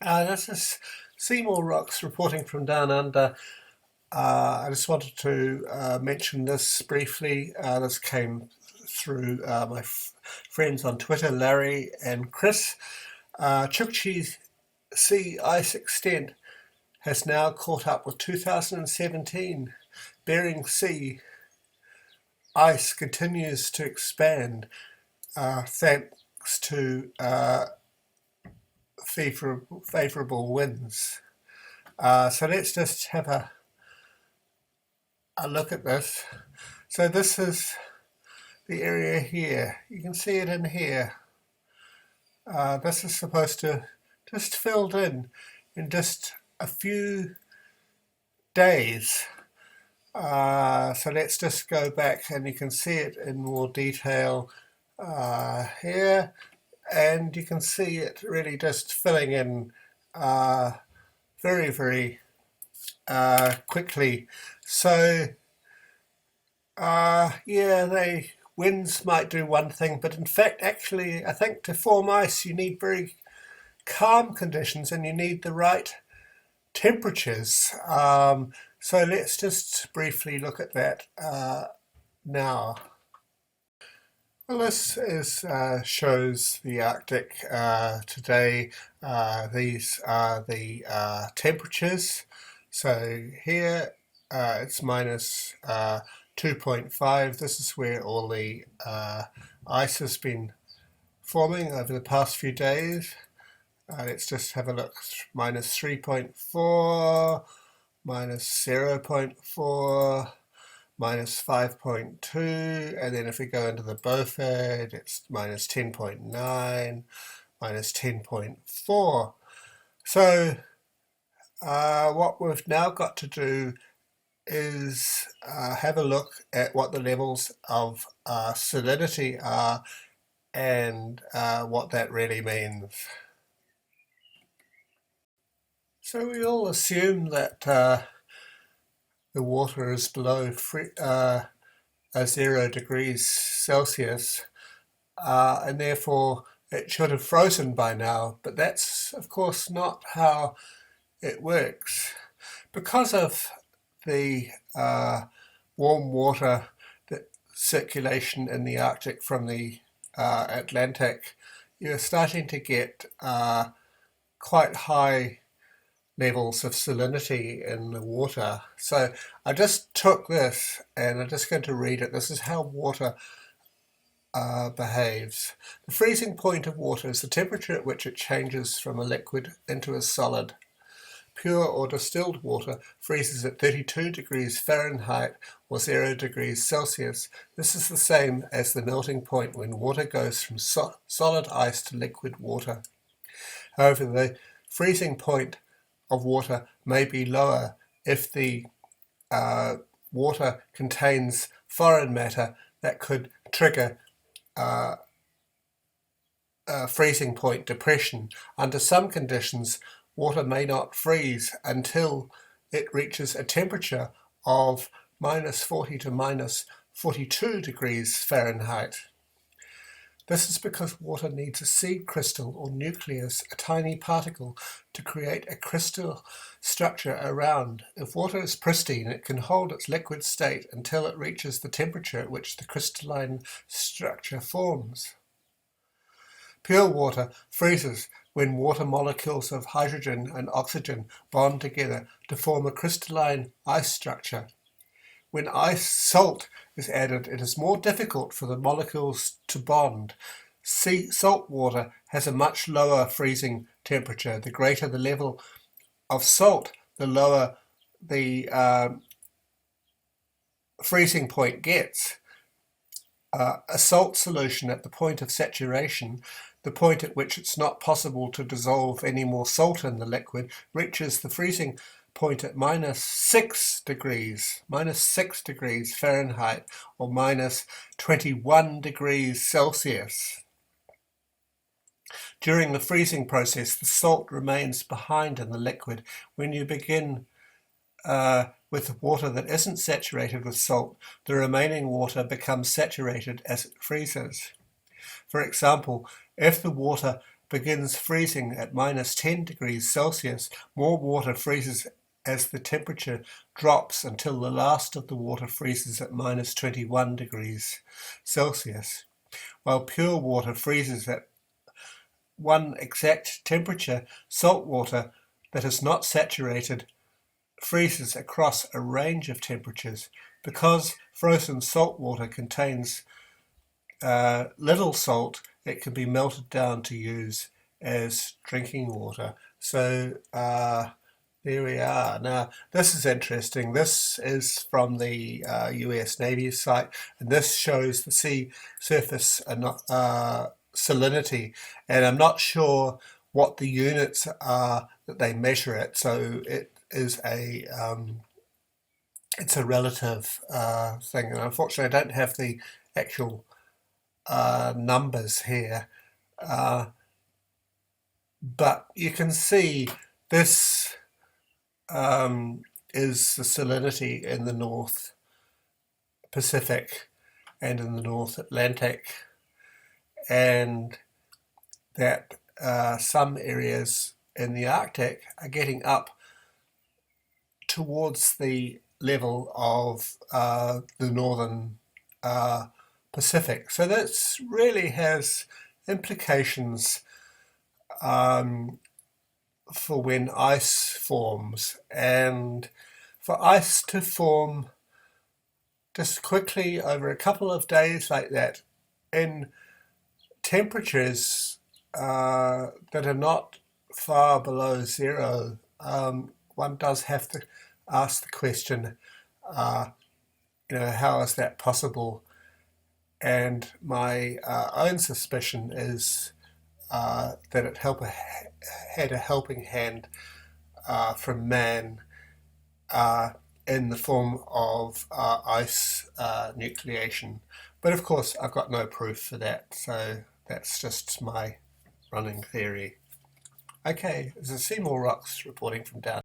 This is Seymour Rocks reporting from down under. I just wanted to mention this briefly. This came through my friends on Twitter, Larry and Chris. Chukchi Sea ice extent has now caught up with 2017. Bering Sea ice continues to expand thanks to favourable winds. So let's just have a look at this. So this is the area here. You can see it in here. This is supposed to just filled in just a few days. So let's just go back and you can see it in more detail here, and you can see it really just filling in very quickly. So yeah, winds might do one thing, but in fact actually I think to form ice you need very calm conditions and you need the right temperatures. So let's just briefly look at that now. Well, this shows the Arctic today. These are the temperatures. So here it's minus 2.5. This is where all the ice has been forming over the past few days. Let's just have a look. Minus 3.4, minus 0.4, minus 5.2, and then if we go into the Beuafort, it's minus 10.9, minus 10.4. So what we've now got to do is have a look at what the levels of salinity are and what that really means. So we all assume that the water is below 0 degrees Celsius, and therefore it should have frozen by now, but that's of course not how it works. Because of the warm water circulation in the Arctic from the Atlantic, you're starting to get quite high levels of salinity in the water. So I just took this and I'm just going to read it. This is how water behaves. The freezing point of water is the temperature at which it changes from a liquid into a solid. Pure or distilled water freezes at 32 degrees Fahrenheit or 0 degrees Celsius. This is the same as the melting point when water goes from solid ice to liquid water. However, the freezing point of water may be lower if the water contains foreign matter that could trigger freezing point depression. Under some conditions, water may not freeze until it reaches a temperature of minus 40 to minus 42 degrees Fahrenheit. This is because water needs a seed crystal or nucleus, a tiny particle, to create a crystal structure around. If water is pristine, it can hold its liquid state until it reaches the temperature at which the crystalline structure forms. Pure water freezes when water molecules of hydrogen and oxygen bond together to form a crystalline ice structure. When ice salt is added, it is more difficult for the molecules to bond. Salt water has a much lower freezing temperature. The greater the level of salt, the lower the freezing point gets. A salt solution at the point of saturation, the point at which it's not possible to dissolve any more salt in the liquid, reaches the freezing point at minus 6 degrees Fahrenheit or minus 21 degrees Celsius. During the freezing process, the salt remains behind in the liquid. When you begin with water that isn't saturated with salt, the remaining water becomes saturated as it freezes. For example, if the water begins freezing at minus 10 degrees Celsius, more water freezes as the temperature drops until the last of the water freezes at minus 21 degrees Celsius, while pure water freezes at one exact temperature. Salt water that is not saturated freezes across a range of temperatures. Because frozen salt water contains little salt, it can be melted down to use as drinking water. So there we are. Now, this is interesting. This is from the US Navy site, and this shows the sea surface salinity, and I'm not sure what the units are that they measure it. So it is it's a relative thing, and unfortunately I don't have the actual numbers here, but you can see this is the salinity in the North Pacific and in the North Atlantic, and that some areas in the Arctic are getting up towards the level of the northern Pacific. So this really has implications for when ice forms, and for ice to form just quickly over a couple of days like that in temperatures that are not far below zero, one does have to ask the question, how is that possible? And my own suspicion is that it had a helping hand from man in the form of ice nucleation. But of course, I've got no proof for that, so that's just my running theory. Okay, this is Seymour Rocks reporting from down